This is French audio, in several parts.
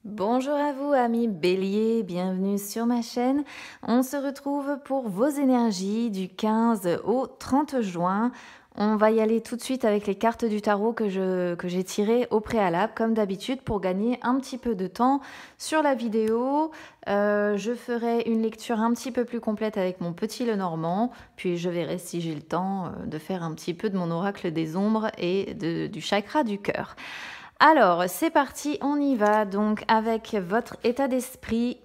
Bonjour à vous amis Bélier, bienvenue sur ma chaîne. On se retrouve pour vos énergies du 15 au 30 juin. On va y aller tout de suite avec les cartes du tarot que j'ai tirées au préalable, comme d'habitude, pour gagner un petit peu de temps sur la vidéo. Je ferai une lecture un petit peu plus complète avec mon petit Lenormand, puis je verrai si j'ai le temps de faire un petit peu de mon oracle des ombres et du chakra du cœur. Alors, c'est parti, on y va donc avec votre état d'esprit.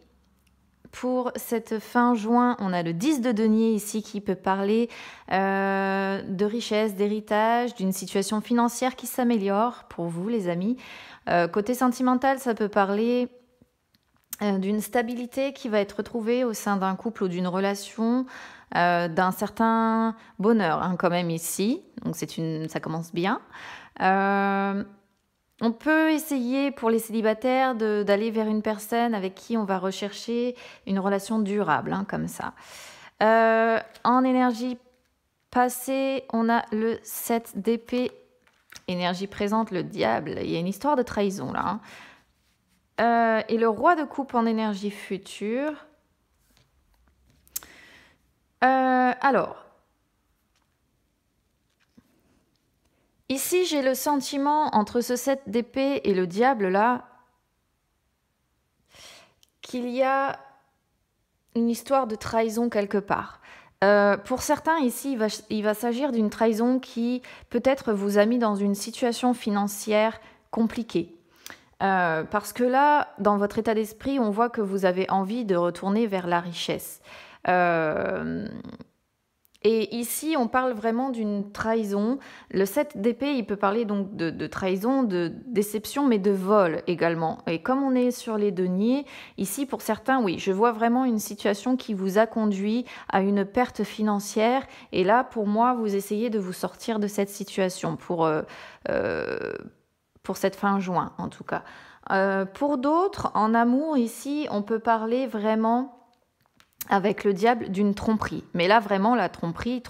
Pour cette fin juin, on a le 10 de denier ici qui peut parler de richesse, d'héritage, d'une situation financière qui s'améliore pour vous les amis. Côté sentimental, ça peut parler d'une stabilité qui va être retrouvée au sein d'un couple ou d'une relation, d'un certain bonheur quand même ici. Donc ça commence bien. On peut essayer pour les célibataires d'aller vers une personne avec qui on va rechercher une relation durable, comme ça. En énergie passée, on a le 7 d'épée. Énergie présente, le diable. Il y a une histoire de trahison là. Et le roi de coupe en énergie future. Alors... Ici, j'ai le sentiment, entre ce 7 d'épée et le diable, là, qu'il y a une histoire de trahison quelque part. Pour certains, ici, il va s'agir d'une trahison qui, peut-être, vous a mis dans une situation financière compliquée. Parce que là, dans votre état d'esprit, on voit que vous avez envie de retourner vers la richesse. Et ici, on parle vraiment d'une trahison. Le 7 d'épée, il peut parler donc de trahison, de déception, mais de vol également. Et comme on est sur les deniers, ici, pour certains, oui, je vois vraiment une situation qui vous a conduit à une perte financière. Et là, pour moi, vous essayez de vous sortir de cette situation pour cette fin juin, en tout cas. Pour d'autres, en amour, ici, on peut parler vraiment... avec le diable d'une tromperie. Mais là, vraiment, la tromperie,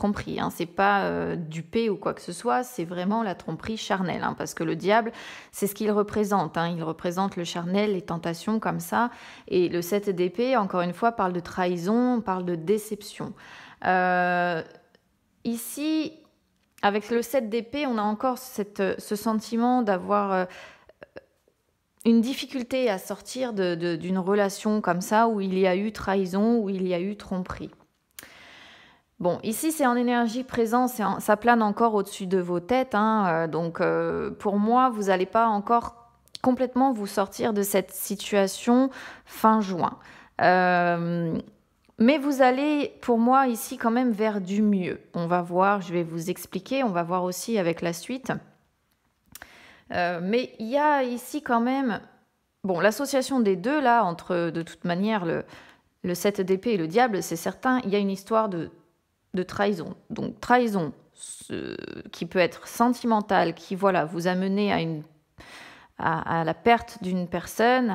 c'est pas dupé ou quoi que ce soit, c'est vraiment la tromperie charnelle. Parce que le diable, c'est ce qu'il représente. Il représente le charnel, les tentations comme ça. Et le 7 d'épée, encore une fois, parle de trahison, parle de déception. Ici, avec le 7 d'épée, on a encore ce sentiment d'avoir... une difficulté à sortir d'une relation comme ça, où il y a eu trahison, où il y a eu tromperie. Bon, ici, c'est en énergie présente, ça plane encore au-dessus de vos têtes. Donc, pour moi, vous n'allez pas encore complètement vous sortir de cette situation fin juin. Mais vous allez, pour moi, ici, quand même vers du mieux. On va voir, je vais vous expliquer, on va voir aussi avec la suite. Mais il y a ici quand même... Bon, l'association des deux, là, entre, de toute manière, le 7 d'épée et le diable, c'est certain, il y a une histoire de trahison. Donc, trahison qui peut être sentimentale, qui, voilà, vous a mené à la perte d'une personne,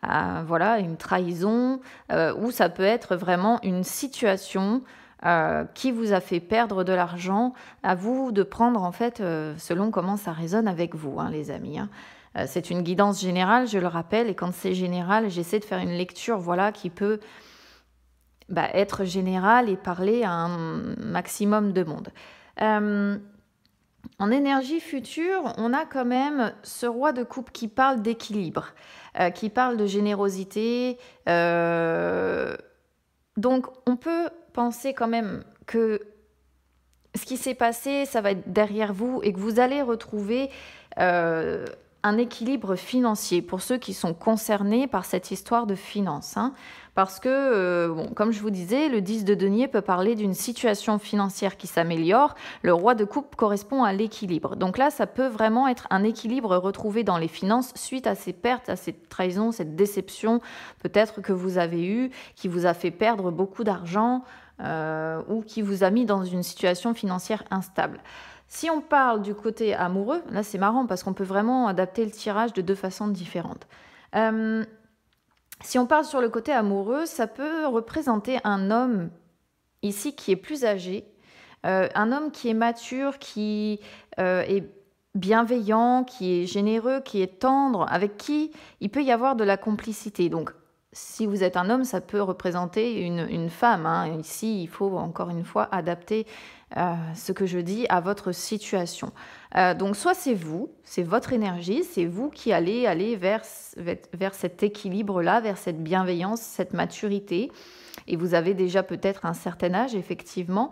voilà, une trahison, ou ça peut être vraiment une situation... qui vous a fait perdre de l'argent, à vous de prendre en fait selon comment ça résonne avec vous, les amis. C'est une guidance générale, je le rappelle, et quand c'est général, j'essaie de faire une lecture voilà, qui peut être générale et parler à un maximum de monde. En énergie future, on a quand même ce roi de coupe qui parle d'équilibre, qui parle de générosité. Donc, on peut penser quand même que ce qui s'est passé, ça va être derrière vous et que vous allez retrouver un équilibre financier pour ceux qui sont concernés par cette histoire de finances. Parce que, comme je vous disais, le 10 de denier peut parler d'une situation financière qui s'améliore. Le roi de coupe correspond à l'équilibre. Donc là, ça peut vraiment être un équilibre retrouvé dans les finances suite à ces pertes, à cette trahison, cette déception peut-être que vous avez eue, qui vous a fait perdre beaucoup d'argent ou qui vous a mis dans une situation financière instable. Si on parle du côté amoureux, là c'est marrant parce qu'on peut vraiment adapter le tirage de deux façons différentes. Si on parle sur le côté amoureux, ça peut représenter un homme ici qui est plus âgé, un homme qui est mature, qui est bienveillant, qui est généreux, qui est tendre, avec qui il peut y avoir de la complicité. Donc, si vous êtes un homme, ça peut représenter une femme, hein. Ici, il faut encore une fois adapter ce que je dis à votre situation. Donc, soit c'est vous, c'est votre énergie, c'est vous qui allez aller vers cet équilibre-là, vers cette bienveillance, cette maturité. Et vous avez déjà peut-être un certain âge, effectivement.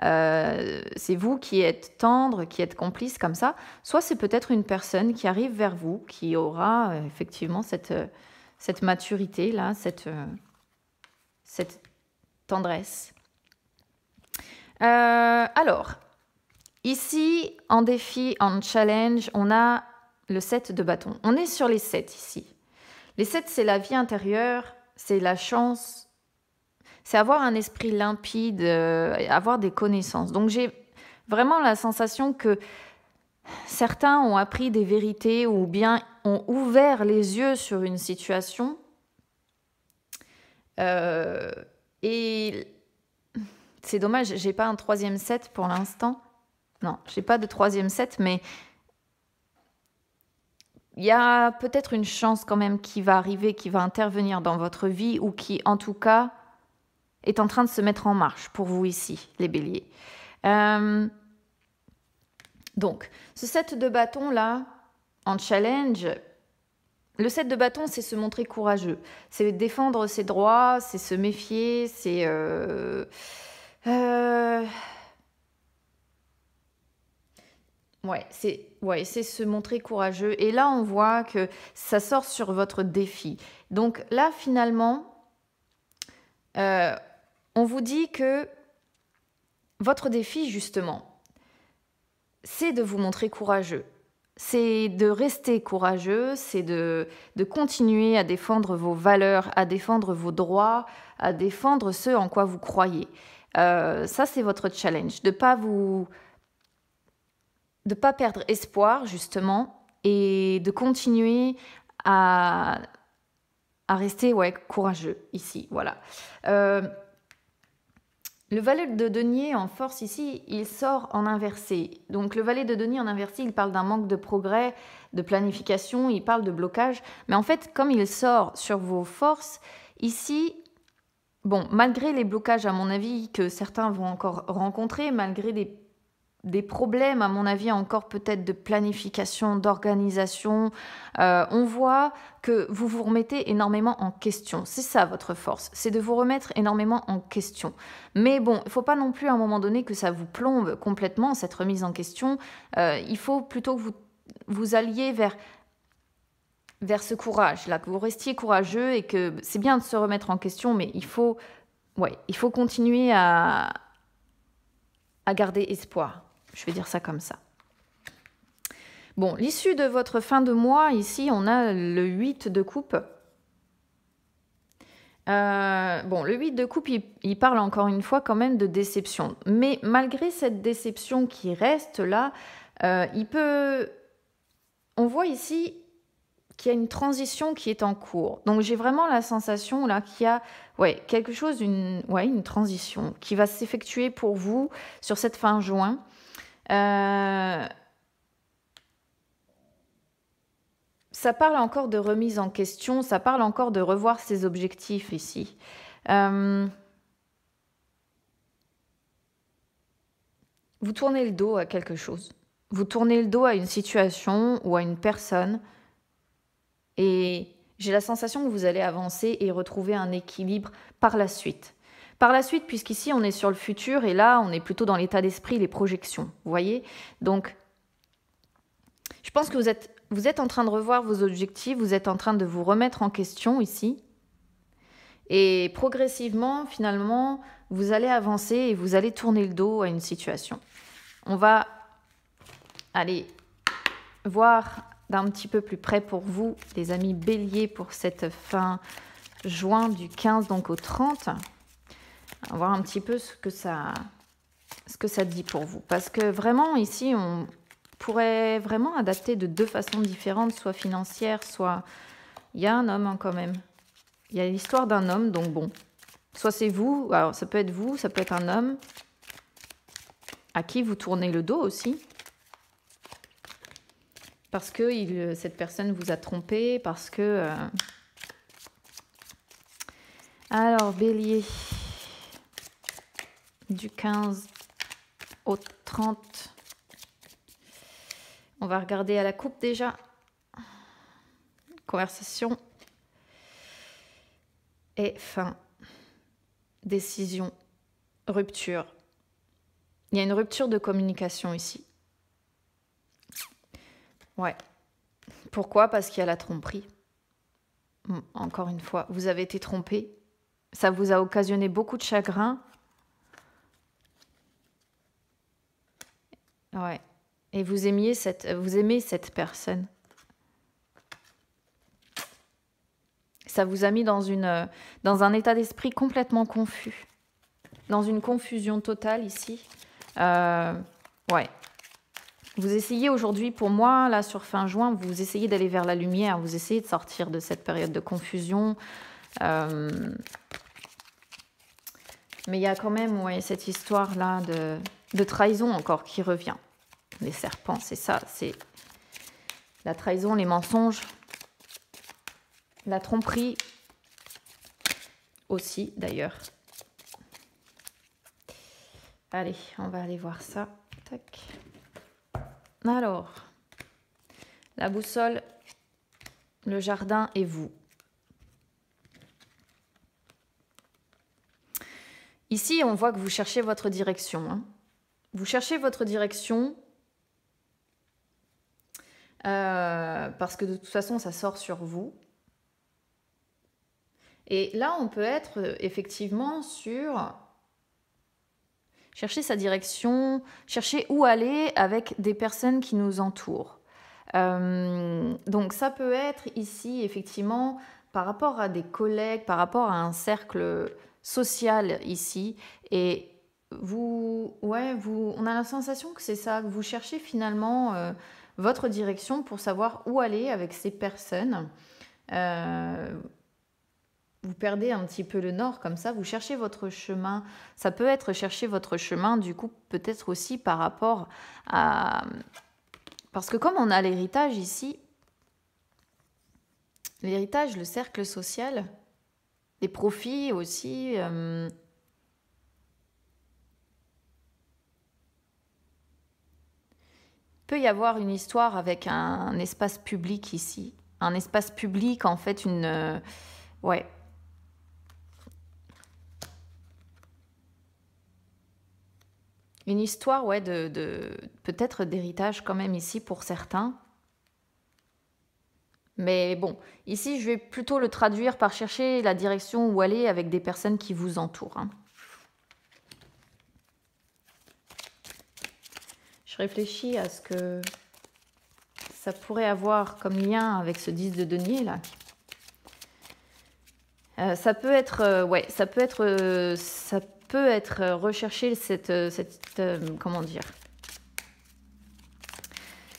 C'est vous qui êtes tendre, qui êtes complice comme ça. Soit c'est peut-être une personne qui arrive vers vous, qui aura effectivement cette maturité-là, cette tendresse. Alors, ici, en défi, en challenge, on a le 7 de bâton. On est sur les 7 ici. Les 7, c'est la vie intérieure, c'est la chance, c'est avoir un esprit limpide, avoir des connaissances. Donc, j'ai vraiment la sensation que certains ont appris des vérités ou bien ont ouvert les yeux sur une situation. Et c'est dommage, j'ai pas un 3e set pour l'instant. Non, j'ai pas de 3e set, mais il y a peut-être une chance quand même qui va arriver, qui va intervenir dans votre vie ou qui, en tout cas, est en train de se mettre en marche pour vous ici, les béliers. Donc, ce 7 de bâton là, en challenge, le 7 de bâton, c'est se montrer courageux. C'est défendre ses droits, c'est se méfier, c'est... c'est se montrer courageux. Et là, on voit que ça sort sur votre défi. Donc là, finalement, on vous dit que votre défi, justement, c'est de vous montrer courageux. C'est de rester courageux, c'est de continuer à défendre vos valeurs, à défendre vos droits, à défendre ce en quoi vous croyez. Ça, c'est votre challenge. De pas perdre espoir, justement, et de continuer à rester courageux ici. Voilà. Le valet de denier en force ici, il sort en inversé. Donc le valet de denier en inversé, il parle d'un manque de progrès, de planification, il parle de blocage. Mais en fait, comme il sort sur vos forces, ici, bon, malgré les blocages, à mon avis, que certains vont encore rencontrer, malgré des problèmes, à mon avis, encore peut-être de planification, d'organisation. On voit que vous vous remettez énormément en question. C'est ça votre force, c'est de vous remettre énormément en question. Mais bon, il ne faut pas non plus à un moment donné que ça vous plombe complètement, cette remise en question. Il faut plutôt que vous alliez vers ce courage-là, que vous restiez courageux et que c'est bien de se remettre en question, mais il faut continuer à garder espoir. Je vais dire ça comme ça. Bon, l'issue de votre fin de mois, ici, on a le 8 de coupe. Le 8 de coupe, il parle encore une fois quand même de déception. Mais malgré cette déception qui reste là, on voit ici qu'il y a une transition qui est en cours. Donc, j'ai vraiment la sensation là qu'il y a quelque chose, une transition qui va s'effectuer pour vous sur cette fin juin. Ça parle encore de remise en question, ça parle encore de revoir ses objectifs ici. Vous tournez le dos à quelque chose. Vous tournez le dos à une situation ou à une personne. Et j'ai la sensation que vous allez avancer et retrouver un équilibre par la suite. Par la suite, puisqu'ici, on est sur le futur et là, on est plutôt dans l'état d'esprit, les projections. Vous voyez ? Donc, je pense que vous êtes en train de revoir vos objectifs, vous êtes en train de vous remettre en question ici. Et progressivement, finalement, vous allez avancer et vous allez tourner le dos à une situation. On va aller voir d'un petit peu plus près pour vous, les amis béliers, pour cette fin juin du 15 donc au 30. On va voir un petit peu ce que ça dit pour vous. Parce que vraiment, ici, on pourrait vraiment adapter de deux façons différentes, soit financière, soit... Il y a un homme quand même. Il y a l'histoire d'un homme, donc bon. Soit c'est vous, alors ça peut être vous, ça peut être un homme à qui vous tournez le dos aussi. Parce que cette personne vous a trompé, parce que... Alors, Bélier, du 15 au 30. On va regarder à la coupe déjà. Conversation. Et fin. Décision. Rupture. Il y a une rupture de communication ici. Ouais. Pourquoi? Parce qu'il y a la tromperie. Encore une fois, vous avez été trompé. Ça vous a occasionné beaucoup de chagrin. Ouais. Et vous aimez cette personne. Ça vous a mis dans un état d'esprit complètement confus. Dans une confusion totale ici. Ouais. Vous essayez aujourd'hui, pour moi, là, sur fin juin, vous essayez d'aller vers la lumière. Vous essayez de sortir de cette période de confusion. Mais il y a quand même cette histoire-là de trahison encore qui revient. Les serpents, c'est ça. C'est la trahison, les mensonges. La tromperie aussi, d'ailleurs. Allez, on va aller voir ça. Tac. Alors, la boussole, le jardin et vous. Ici, on voit que vous cherchez votre direction. Hein. Vous cherchez votre direction parce que de toute façon, ça sort sur vous. Et là, on peut être effectivement sur chercher sa direction, chercher où aller avec des personnes qui nous entourent. Donc ça peut être ici, effectivement, par rapport à des collègues, par rapport à un cercle social ici. Et on a la sensation que c'est ça, que vous cherchez finalement votre direction pour savoir où aller avec ces personnes. Vous perdez un petit peu le nord comme ça, vous cherchez votre chemin. Ça peut être chercher votre chemin, du coup, peut-être aussi par rapport à... Parce que comme on a l'héritage ici, l'héritage, le cercle social, les profits aussi... Il peut y avoir une histoire avec un espace public ici. Un espace public, en fait, ouais. Une histoire, ouais, peut-être d'héritage quand même ici pour certains. Mais bon, ici, je vais plutôt le traduire par chercher la direction où aller avec des personnes qui vous entourent. Hein. Je réfléchis à ce que ça pourrait avoir comme lien avec ce 10 de denier, là. Ça peut être, ça peut être rechercher comment dire,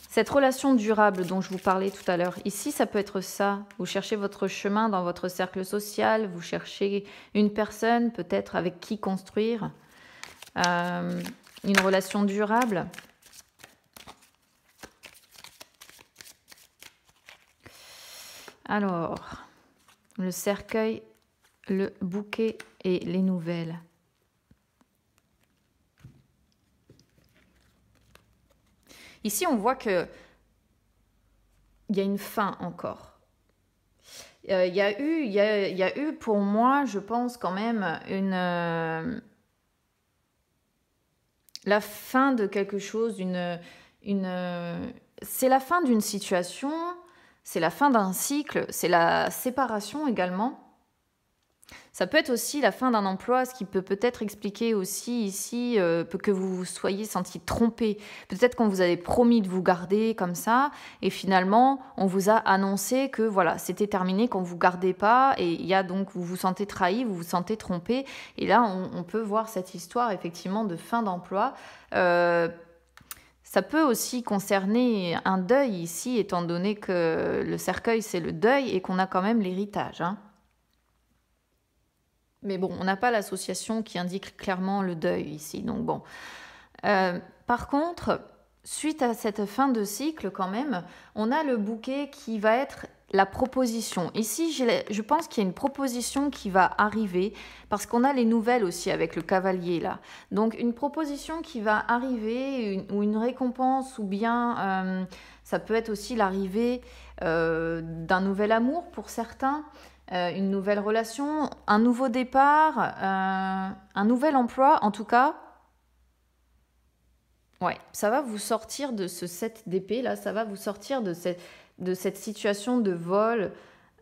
cette relation durable dont je vous parlais tout à l'heure. Ici, ça peut être ça. Vous cherchez votre chemin dans votre cercle social, vous cherchez une personne peut-être avec qui construire une relation durable. Alors, le cercueil, le bouquet et les nouvelles. Ici, on voit qu'il y a une fin encore. Il y a eu pour moi, je pense quand même, la fin de quelque chose, c'est la fin d'une situation, c'est la fin d'un cycle, c'est la séparation également. Ça peut être aussi la fin d'un emploi, ce qui peut peut-être expliquer aussi ici que vous vous soyez senti trompé. Peut-être qu'on vous avait promis de vous garder comme ça, et finalement, on vous a annoncé que voilà, c'était terminé, qu'on ne vous gardait pas, et il y a donc, vous vous sentez trahi, vous vous sentez trompé, et là, on peut voir cette histoire effectivement de fin d'emploi. Ça peut aussi concerner un deuil ici, étant donné que le cercueil, c'est le deuil, et qu'on a quand même l'héritage, hein. Mais bon, on n'a pas l'association qui indique clairement le deuil ici. Donc bon. Par contre, suite à cette fin de cycle quand même, on a le bouquet qui va être la proposition. Ici, je pense qu'il y a une proposition qui va arriver parce qu'on a les nouvelles aussi avec le cavalier là. Donc une proposition qui va arriver ou une récompense ou bien ça peut être aussi l'arrivée d'un nouvel amour pour certains, une nouvelle relation, un nouveau départ, un nouvel emploi en tout cas. Ouais, ça va vous sortir de ce 7 d'épée là, ça va vous sortir de cette situation de vol,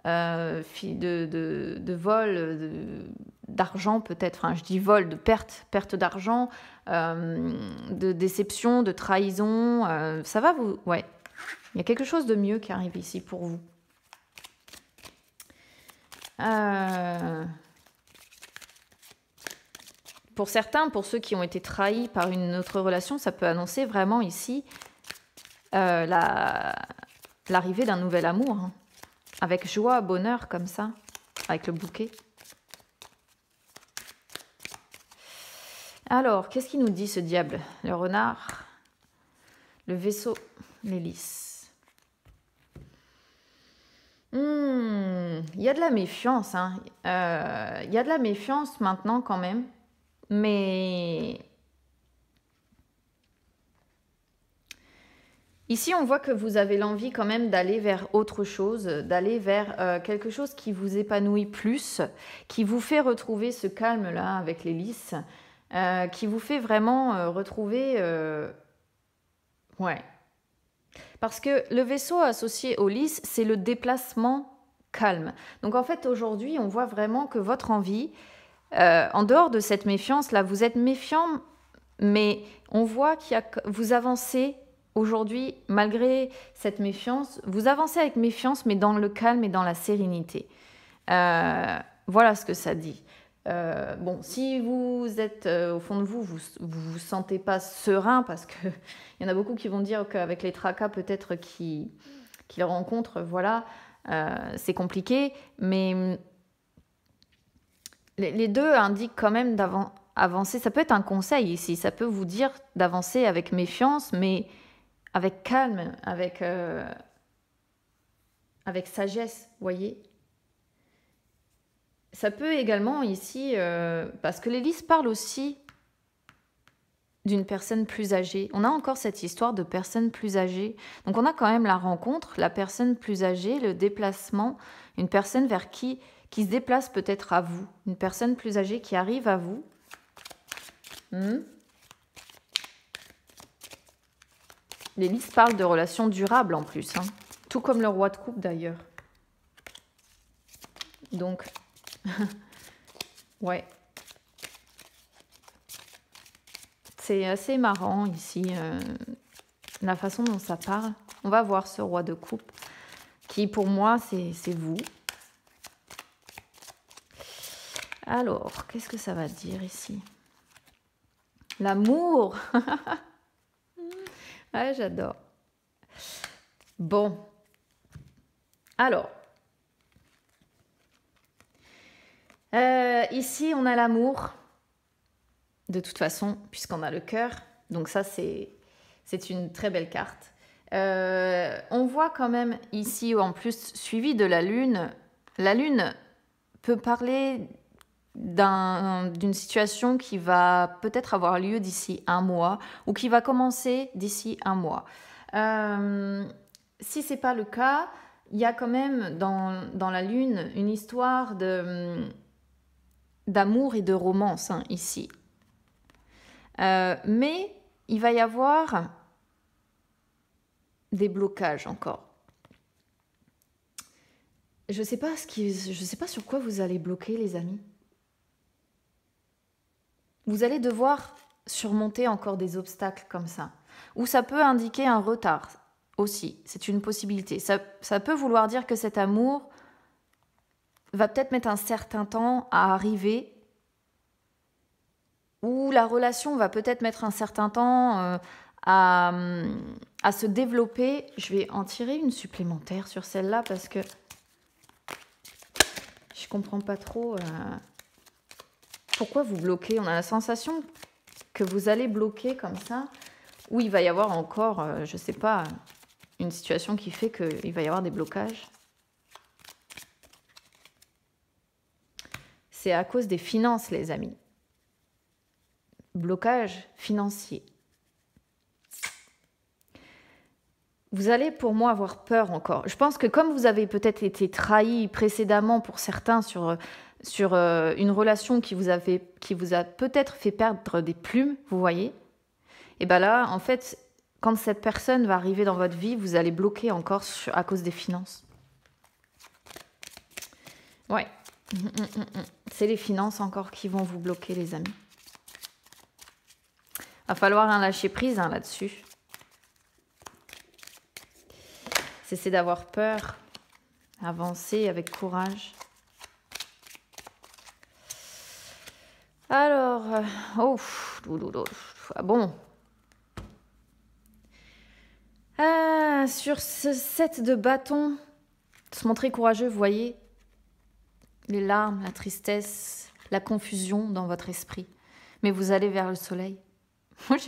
de vol d'argent peut-être, enfin je dis vol, de perte d'argent, de déception, de trahison, ça va vous... Ouais, il y a quelque chose de mieux qui arrive ici pour vous. Pour certains, pour ceux qui ont été trahis par une autre relation, ça peut annoncer vraiment ici l'arrivée d'un nouvel amour, hein, avec joie, bonheur comme ça, avec le bouquet. Alors, qu'est-ce qu'il nous dit ce diable? Le renard, le vaisseau, l'hélice. Il y a de la méfiance, hein. Il y a de la méfiance maintenant quand même. Mais ici, on voit que vous avez l'envie quand même d'aller vers autre chose, d'aller vers quelque chose qui vous épanouit plus, qui vous fait retrouver ce calme-là avec les lys, qui vous fait vraiment retrouver... Ouais. Parce que le vaisseau associé au lys, c'est le déplacement calme. Donc en fait, aujourd'hui, on voit vraiment que votre envie... en dehors de cette méfiance, là, vous êtes méfiant, mais on voit vous avancez aujourd'hui, malgré cette méfiance, vous avancez avec méfiance, mais dans le calme et dans la sérénité. Voilà ce que ça dit. Bon, si vous êtes au fond de vous, vous sentez pas serein, parce qu'il y en a beaucoup qui vont dire qu'avec les tracas peut-être qu'ils rencontrent, voilà, c'est compliqué, mais... Les deux indiquent quand même d'avancer. Ça peut être un conseil ici. Ça peut vous dire d'avancer avec méfiance, mais avec calme, avec sagesse, voyez. Ça peut également ici, parce que l'hélice parle aussi d'une personne plus âgée. On a encore cette histoire de personne plus âgée. Donc on a quand même la rencontre, la personne plus âgée, le déplacement, une personne vers qui se déplace peut-être à vous, une personne plus âgée qui arrive à vous. L'hélice parle de relations durables en plus, hein. Tout comme le roi de coupe d'ailleurs. Donc, ouais. C'est assez marrant ici, la façon dont ça parle. On va voir ce roi de coupe, qui pour moi, c'est vous. Alors, qu'est-ce que ça va dire ici? L'amour. Ah, j'adore. Bon. Alors. Ici, on a l'amour. De toute façon, puisqu'on a le cœur. Donc ça, c'est une très belle carte. On voit quand même ici, en plus, suivi de la lune. La lune peut parler d'une situation qui va peut-être avoir lieu d'ici un mois ou qui va commencer d'ici un mois. Si ce n'est pas le cas, il y a quand même dans la lune une histoire d'amour et de romance, hein, ici. Mais il va y avoir des blocages encore. Je sais pas sur quoi vous allez bloquer, les amis. Vous allez devoir surmonter encore des obstacles comme ça. Ou ça peut indiquer un retard aussi. C'est une possibilité. Ça peut vouloir dire que cet amour va peut-être mettre un certain temps à arriver. Ou la relation va peut-être mettre un certain temps à se développer. Je vais en tirer une supplémentaire sur celle-là parce que je comprends pas trop pourquoi vous bloquez. On a la sensation que vous allez bloquer comme ça. Ou il va y avoir encore, je ne sais pas, une situation qui fait qu'il va y avoir des blocages. C'est à cause des finances, les amis. Blocage financier. Vous allez pour moi avoir peur encore. Je pense que comme vous avez peut-être été trahi précédemment pour certains sur une relation qui vous a peut-être fait perdre des plumes, vous voyez, et bien là, en fait, quand cette personne va arriver dans votre vie, vous allez bloquer encore à cause des finances. Ouais. C'est les finances encore qui vont vous bloquer, les amis. Va falloir un lâcher prise là-dessus. Cessez d'avoir peur. Avancez avec courage. Alors, bon. Sur ce 7 de bâton, se montrer courageux, vous voyez, les larmes, la tristesse, la confusion dans votre esprit. Mais vous allez vers le soleil. Moi,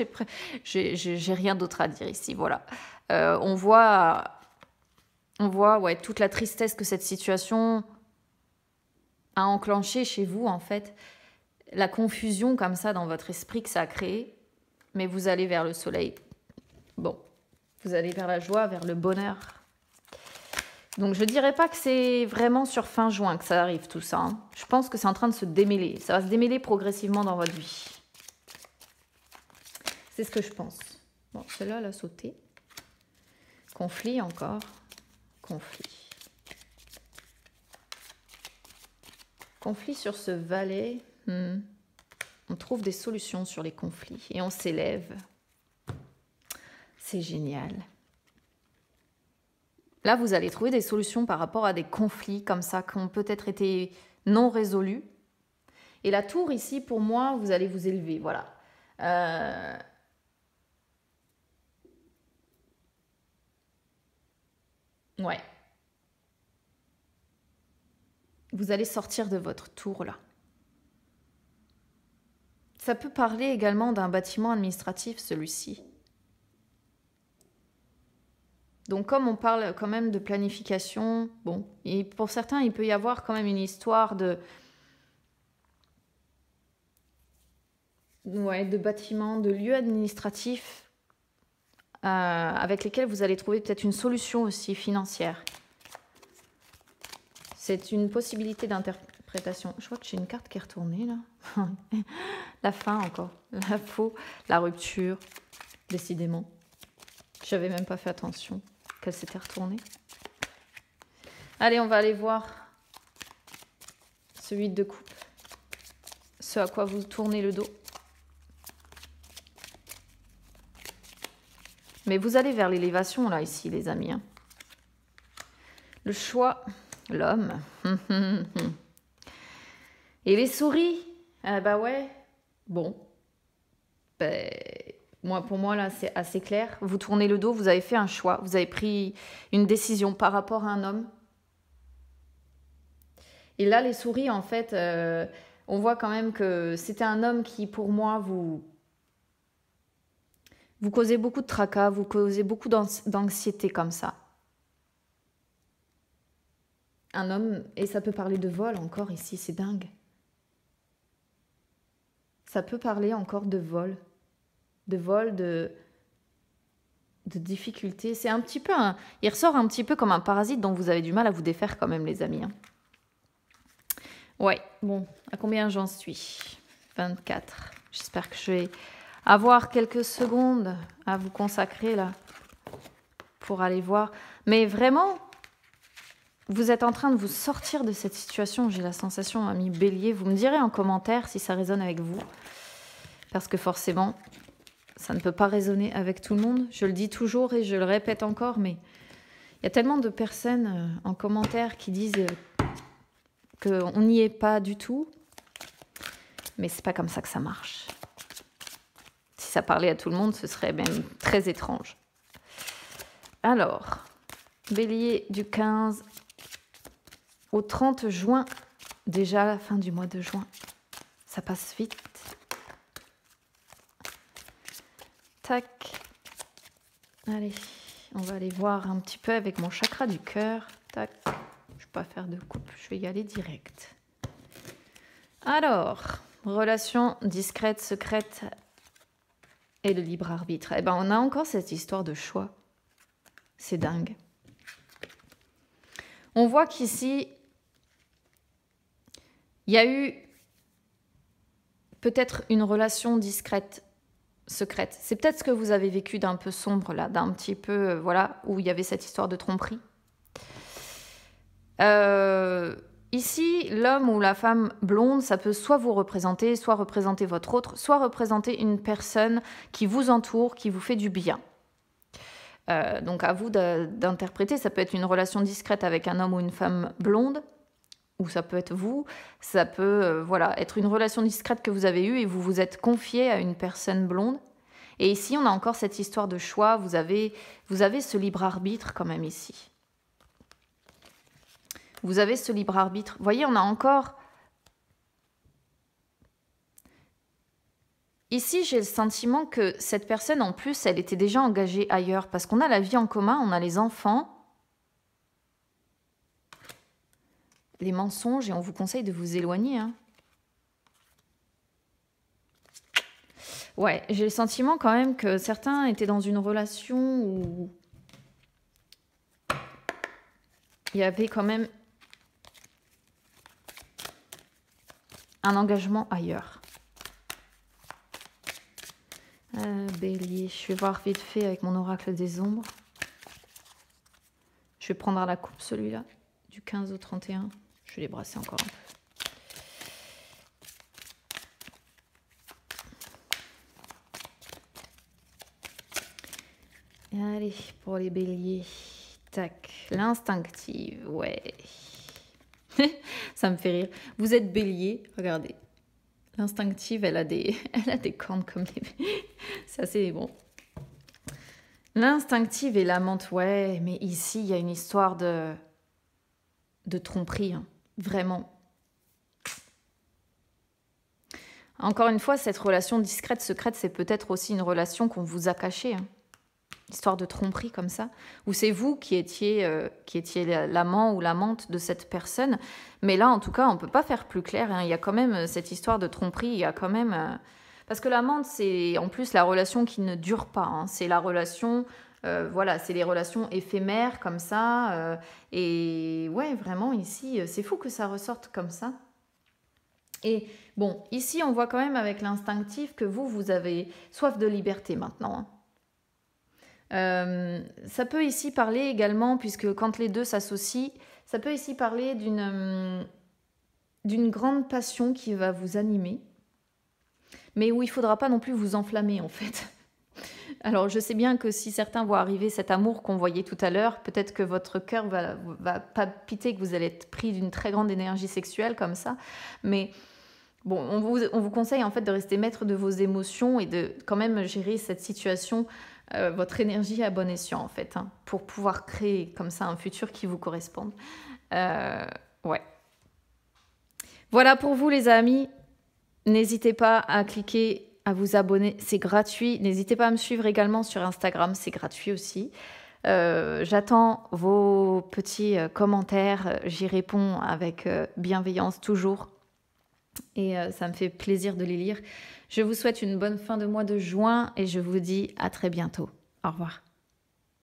j'ai rien d'autre à dire ici, voilà. On voit ouais, toute la tristesse que cette situation a enclenché chez vous, en fait. La confusion comme ça dans votre esprit que ça a créé. Mais vous allez vers le soleil. Bon, vous allez vers la joie, vers le bonheur. Donc, je ne dirais pas que c'est vraiment sur fin juin que ça arrive, tout ça. Hein. Je pense que c'est en train de se démêler. Ça va se démêler progressivement dans votre vie. C'est ce que je pense. Bon, celle-là, elle a sauté. Conflit encore. Conflit. Conflit sur ce valet. On trouve des solutions sur les conflits. Et on s'élève. C'est génial. Là, vous allez trouver des solutions par rapport à des conflits comme ça qui ont peut-être été non résolus. Et la tour ici, pour moi, vous allez vous élever. Voilà. Ouais. Vous allez sortir de votre tour là. Ça peut parler également d'un bâtiment administratif, celui-ci. Donc comme on parle quand même de planification, bon, et pour certains, il peut y avoir quand même une histoire de bâtiments, de lieux administratifs avec lesquels vous allez trouver peut-être une solution aussi financière. C'est une possibilité d'interprétation. Je vois que j'ai une carte qui est retournée là. La fin encore, la faux, la rupture, décidément. J'avais même pas fait attention qu'elle s'était retournée. Allez, on va aller voir ce 8 de coupe. Ce à quoi vous tournez le dos. Mais vous allez vers l'élévation, là, ici, les amis. Hein. Le choix, l'homme. Et les souris, bah ouais, bon. Pour moi, là, c'est assez clair. Vous tournez le dos, vous avez fait un choix. Vous avez pris une décision par rapport à un homme. Et là, les souris, en fait, on voit quand même que c'était un homme qui, pour moi, vous causez beaucoup de tracas, vous causez beaucoup d'anxiété comme ça. Un homme, et ça peut parler de vol encore ici, c'est dingue. Ça peut parler encore de vol. De difficultés. C'est un petit peu il ressort un petit peu comme un parasite dont vous avez du mal à vous défaire quand même, les amis. Hein. Ouais, bon, à combien j'en suis? 24. J'espère que je vais avoir quelques secondes à vous consacrer là pour aller voir. Mais vraiment, vous êtes en train de vous sortir de cette situation. J'ai la sensation, ami Bélier. Vous me direz en commentaire si ça résonne avec vous. Parce que forcément, ça ne peut pas résonner avec tout le monde. Je le dis toujours et je le répète encore, mais il y a tellement de personnes en commentaire qui disent qu'on n'y est pas du tout. Mais c'est pas comme ça que ça marche. Si ça parlait à tout le monde, ce serait même très étrange. Alors, Bélier du 15 au 30 juin, déjà la fin du mois de juin. Ça passe vite. Tac, Allez, on va aller voir un petit peu avec mon chakra du cœur. Tac, je ne vais pas faire de coupe, je vais y aller direct. Alors, relation discrète, secrète et le libre arbitre. Eh ben, on a encore cette histoire de choix. C'est dingue. On voit qu'ici, il y a eu peut-être une relation discrète, secrète. C'est peut-être ce que vous avez vécu d'un peu sombre, là, d'un petit peu, voilà, où il y avait cette histoire de tromperie. Ici, l'homme ou la femme blonde, ça peut soit vous représenter, soit représenter votre autre, soit représenter une personne qui vous entoure, qui vous fait du bien. Donc à vous d'interpréter, ça peut être une relation discrète avec un homme ou une femme blonde, ou ça peut être vous, ça peut voilà, être une relation discrète que vous avez eue et vous vous êtes confié à une personne blonde. Et ici, on a encore cette histoire de choix, vous avez ce libre arbitre quand même ici. Vous avez ce libre arbitre. Vous voyez, on a encore... Ici, j'ai le sentiment que cette personne, en plus, elle était déjà engagée ailleurs. Parce qu'on a la vie en commun, on a les enfants, les mensonges, et on vous conseille de vous éloigner. Hein. Ouais, j'ai le sentiment quand même que certains étaient dans une relation où il y avait quand même un engagement ailleurs. Bélier, je vais voir vite fait avec mon oracle des ombres. Je vais prendre à la coupe celui-là, du 15 au 31. Je vais les brasser encore un peu. Allez, pour les béliers. Tac, l'instinctive, ouais. Ça me fait rire. Vous êtes bélier, regardez. L'instinctive, elle a des cornes comme les... C'est assez bon. L'instinctive et l'amante, ouais, mais ici, il y a une histoire de tromperie, hein, vraiment. Encore une fois, cette relation discrète, secrète, c'est peut-être aussi une relation qu'on vous a cachée. Hein. Histoire de tromperie comme ça. Ou c'est vous qui étiez l'amant ou l'amante de cette personne. Mais là, en tout cas, on ne peut pas faire plus clair. Hein. Il y a quand même cette histoire de tromperie. Il y a quand même... Parce que l'amante, c'est en plus la relation qui ne dure pas. Hein. C'est la relation... voilà, c'est les relations éphémères comme ça. Et ouais, vraiment, ici, c'est fou que ça ressorte comme ça. Et bon, ici, on voit quand même avec l'instinctif que vous avez soif de liberté maintenant. Hein. Ça peut ici parler également, puisque quand les deux s'associent, ça peut ici parler d'une grande passion qui va vous animer, mais où il ne faudra pas non plus vous enflammer en fait. Alors je sais bien que si certains voient arriver cet amour qu'on voyait tout à l'heure, peut-être que votre cœur va palpiter, que vous allez être pris d'une très grande énergie sexuelle comme ça, mais... Bon, on vous conseille en fait de rester maître de vos émotions et de quand même gérer cette situation, votre énergie à bon escient en fait, hein, pour pouvoir créer comme ça un futur qui vous corresponde. Ouais. Voilà pour vous les amis. N'hésitez pas à cliquer, à vous abonner, c'est gratuit. N'hésitez pas à me suivre également sur Instagram, c'est gratuit aussi. J'attends vos petits commentaires, j'y réponds avec bienveillance toujours. Et ça me fait plaisir de les lire. Je vous souhaite une bonne fin de mois de juin et je vous dis à très bientôt. Au revoir.